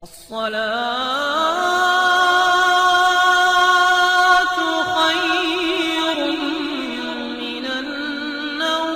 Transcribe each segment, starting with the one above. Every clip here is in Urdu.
الصلاة خير من النوم.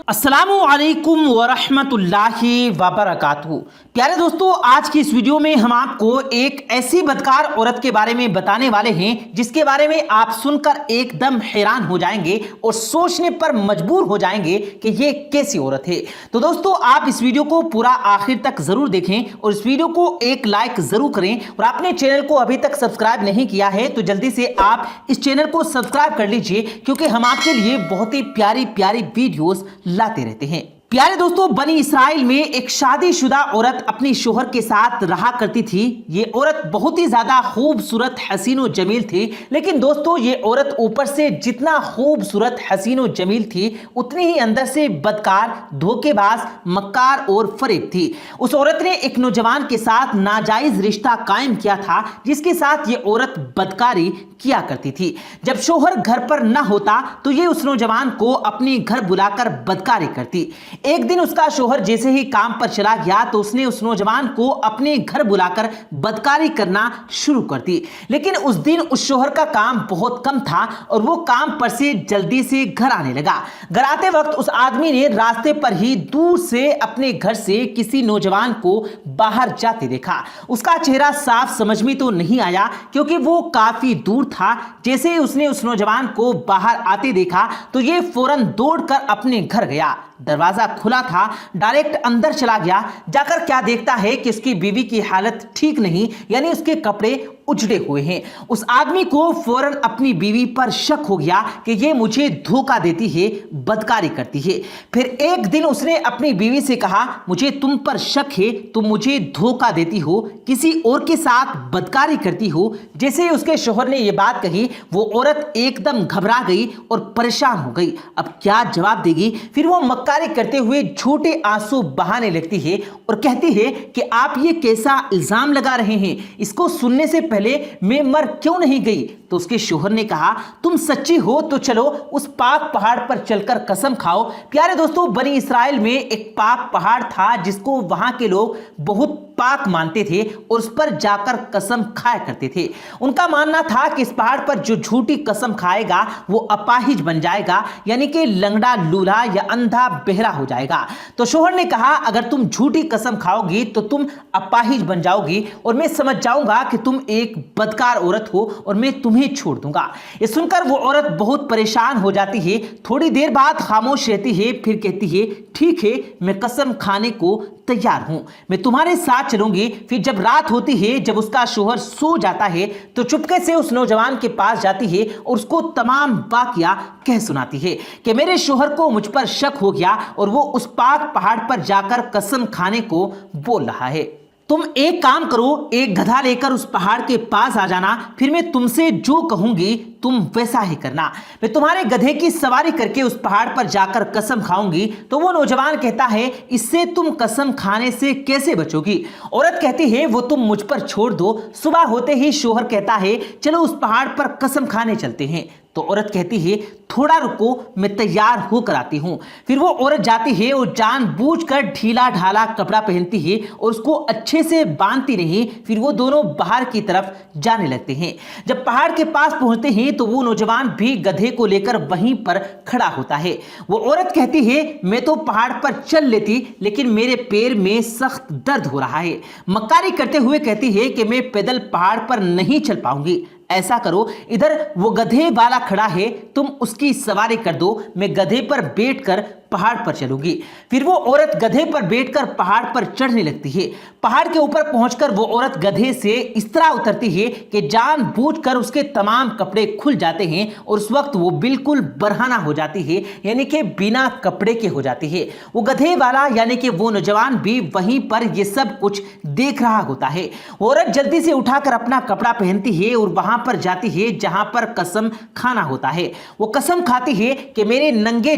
السلام علیکم ورحمۃ اللہ وبرکاتہ. پیارے دوستو، آج کی اس ویڈیو میں ہم آپ کو ایک ایسی بدکار عورت کے بارے میں بتانے والے ہیں جس کے بارے میں آپ سن کر ایک دم حیران ہو جائیں گے اور سوچنے پر مجبور ہو جائیں گے کہ یہ کیسی عورت ہے. تو دوستو، آپ اس ویڈیو کو پورا آخر تک ضرور دیکھیں اور اس ویڈیو کو ایک لائک ضرور کریں، اور آپ نے چینل کو ابھی تک سبسکرائب نہیں کیا ہے تو جلدی سے آپ اس چینل کو سبسکرائب کر لیجئے، کیونکہ ہم آپ کے لیے بہت ہی پیاری پیاری ویڈیوز لاتے رہتے ہیں. پیارے دوستو، بنی اسرائیل میں ایک شادی شدہ عورت اپنی شوہر کے ساتھ رہا کرتی تھی. یہ عورت بہت ہی زیادہ خوبصورت، حسین و جمیل تھی. لیکن دوستو، یہ عورت اوپر سے جتنا خوبصورت، حسین و جمیل تھی، اتنی ہی اندر سے بدکار، دھوکے باز، مکار اور فریب تھی. اس عورت نے ایک نوجوان کے ساتھ ناجائز رشتہ قائم کیا تھا، جس کے ساتھ یہ عورت بدکاری کیا کرتی تھی. جب شوہر گھر پر نہ ہوتا تو یہ اس نوجوان کو اپنے گھر بلا کر بدکاری کرتی. ایک دن اس کا شوہر جیسے ہی کام پر چلا گیا تو اس نے اس نوجوان کو اپنے گھر بلا کر بدکاری کرنا شروع کر دی. لیکن اس دن اس شوہر کا کام بہت کم تھا اور وہ کام پر سے جلدی سے گھر آنے لگا. گھر آتے وقت اس آدمی نے راستے پر ہی دور سے اپنے گھر سے کسی نوجوان کو باہر جاتے دیکھا. اس کا چہرہ صاف سمجھ میں تو نہیں آیا کیونکہ وہ کافی دور تھا. جیسے ہی اس نے اس نوجوان کو باہر آتے دیکھا تو یہ فوراً دوڑ کر اپنے گھر گیا. دروازہ کھلا تھا، ڈائریکٹ اندر چلا گیا. جا کر کیا دیکھتا ہے کہ اس کی بیوی کی حالت ٹھیک نہیں، یعنی اس کے کپڑے اجڑے ہوئے ہیں. اس آدمی کو فوراً اپنی بیوی پر شک ہو گیا کہ یہ مجھے دھوکہ دیتی ہے، بدکاری کرتی ہے. پھر ایک دن اس نے اپنی بیوی سے کہا، مجھے تم پر شک ہے، تم مجھے دھوکہ دیتی ہو، کسی اور کے ساتھ بدکاری کرتی ہو. جیسے ہی اس کے شوہر نے یہ بات کہی، وہ عورت ایک دم گھبرا گئی اور پریشان ہو گئی. اب کیا جواب دے گی؟ پھر وہ مکاری کرتے ہوئے جھوٹے آنسو بہانے لگتی ہے اور کہتی ہے کہ آپ یہ کیسا الزام لگا رہے ہیں؟ اس کو سننے سے پہلے میں مر کیوں نہیں گئی؟ تو اس کے شوہر نے کہا، تم سچی ہو تو چلو اس پاک پہاڑ پر چل کر قسم کھاؤ. پیارے دوستو، بنی اسرائیل میں ایک پاک پہاڑ تھا جس کو وہاں کے لوگ بہت پاک مانتے تھے اور اس پر جا کر قسم کھایا کرتے تھے. ان کا ماننا تھا کہ اس پہاڑ پر جو جھوٹی قسم کھائے گا وہ اپاہج بن جائے گا، یعنی کہ لنگڑا لولہا یا اندھا بہرا ہو جائے گا. تو شوہر نے کہا، اگر تم جھوٹی قسم کھاؤ گی تو تم اپاہج بن جاؤ گی اور میں سمجھ جاؤں گا کہ تم ایک بدکار عورت ہو اور میں تمہیں چھوڑ دوں گا. یہ سن کر وہ عورت بہت پریشان ہو جاتی ہے. تھوڑی دیر بعد خاموش رہتی ہے، پھر کہتی ہے، ٹھیک ہے، میں قسم کھانے کو تیار ہوں، میں تمہارے ساتھ چلوں گی. پھر جب رات ہوتی ہے، جب اس کا شوہر سو جاتا ہے تو چپکے سے اس نوجوان کے پاس جاتی ہے اور اس کو تمام واقعہ کہہ سناتی ہے کہ میرے شوہر کو مجھ پر شک ہو گیا اور وہ اس پاک پہاڑ پر جا کر قسم کھانے کو بول رہا ہے. تم ایک کام کرو، ایک گدھا لے کر اس پہاڑ کے پاس آ جانا، پھر میں تم سے جو کہوں گی تم ویسا ہی کرنا. میں تمہارے گدھے کی سواری کر کے اس پہاڑ پر جا کر قسم کھاؤں گی. تو وہ نوجوان کہتا ہے، اس سے تم قسم کھانے سے کیسے بچو گی؟ عورت کہتی ہے، وہ تم مجھ پر چھوڑ دو. صبح ہوتے ہی شوہر کہتا ہے، چلو اس پہاڑ پر قسم کھانے چلتے ہیں. تو عورت کہتی ہے، تھوڑا رکو، میں تیار ہو کر آتی ہوں. پھر وہ عورت جاتی ہے اور جان بوجھ کر ڈھیلا ڈھالا کپڑا پہنتی ہے اور اس کو اچھے سے باندھتی نہیں. پھر وہ دونوں باہر کی طرف جانے لگتے ہیں. جب پہاڑ کے پاس پہنچتے ہیں تو وہ نوجوان بھی گدھے کو لے کر وہیں پر کھڑا ہوتا ہے. وہ عورت کہتی ہے، میں تو پہاڑ پر چل لیتی لیکن میرے پیر میں سخت درد ہو رہا ہے. مکاری کرتے ہوئے کہتی ہے کہ میں پیدل پہاڑ پر نہیں چل پاؤں گی. ایسا کرو، ادھر وہ گدھے والا کھڑا ہے، تم اس کی سواری کر دو، میں گدھے پر بیٹھ کر پہاڑ پر چلوں گی. پھر وہ عورت گدھے پر بیٹھ کر پہاڑ پر چڑھنے لگتی ہے. پہاڑ کے اوپر پہنچ کر وہ عورت گدھے سے اس طرح اترتی ہے کہ جان بوجھ کر اس کے تمام کپڑے کھل جاتے ہیں اور اس وقت وہ بالکل برہنہ ہو جاتی ہے، یعنی کہ بنا کپڑے کے ہو جاتی ہے. وہ گدھے والا یعنی کہ وہ نوجوان بھی وہیں پر یہ سب کچھ دیکھ رہا ہوتا ہے. وہ عورت جلدی سے اٹھا کر اپنا کپڑا پہنتی ہے اور وہاں پر جاتی ہے جہاں پر قسم کھانا ہوتا ہے. وہ قسم کھاتی ہے کہ میرے ننگے